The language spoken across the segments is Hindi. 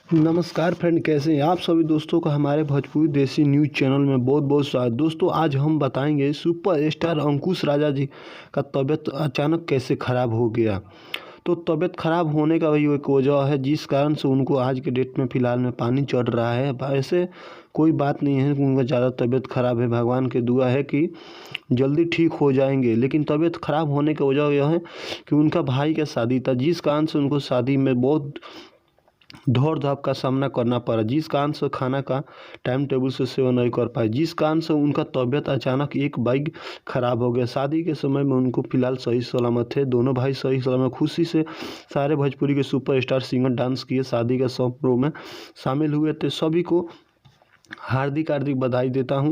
नमस्कार फ्रेंड, कैसे हैं आप सभी दोस्तों का हमारे भोजपुरी देसी न्यूज़ चैनल में बहुत बहुत स्वागत। दोस्तों आज हम बताएंगे सुपर स्टार अंकुश राजा जी का तबीयत अचानक कैसे ख़राब हो गया। तो तबीयत ख़राब होने का वही एक वजह है जिस कारण से उनको आज के डेट में फ़िलहाल में पानी चढ़ रहा है। ऐसे कोई बात नहीं है कि उनका ज़्यादा तबीयत ख़राब है, भगवान की दुआ है कि जल्दी ठीक हो जाएंगे। लेकिन तबीयत ख़राब होने की वजह यह है कि उनका भाई का शादी था, जिस कारण से उनको शादी में बहुत दौड़ धाप का सामना करना पड़ा, जिस कारण से खाना का टाइम टेबल से सेवन नहीं कर पाए, जिस कारण से उनका तबीयत अचानक एक बाइक ख़राब हो गया। शादी के समय में उनको फिलहाल सही सलामत थे, दोनों भाई सही सलामत खुशी से सारे भोजपुरी के सुपरस्टार सिंगर डांस किए, शादी के समारोह में शामिल हुए थे। सभी को हार्दिक हार्दिक बधाई देता हूं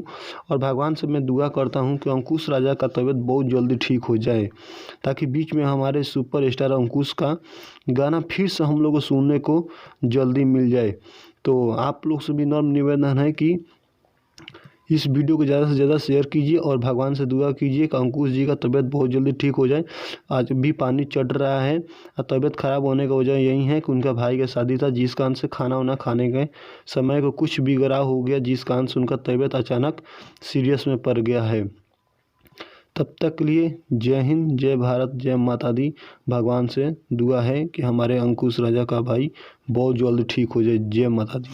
और भगवान से मैं दुआ करता हूं कि अंकुश राजा का तबीयत बहुत जल्दी ठीक हो जाए, ताकि बीच में हमारे सुपरस्टार अंकुश का गाना फिर से हम लोग को सुनने को जल्दी मिल जाए। तो आप लोग से भी नम्र निवेदन है कि इस वीडियो को ज़्यादा से ज़्यादा शेयर कीजिए और भगवान से दुआ कीजिए कि अंकुश जी का तबीयत बहुत जल्दी ठीक हो जाए। आज भी पानी चढ़ रहा है और तबीयत ख़राब होने का वजह यही है कि उनका भाई का शादी था, जिस कारण से खाना वाना खाने के समय को कुछ बिगड़ाव हो गया, जिस कारण से उनका तबीयत अचानक सीरियस में पड़ गया है। तब तक के लिए जय हिंद, जय भारत, जय माता दी। भगवान से दुआ है कि हमारे अंकुश राजा का भाई बहुत जल्द ठीक हो जाए। जय माता दी।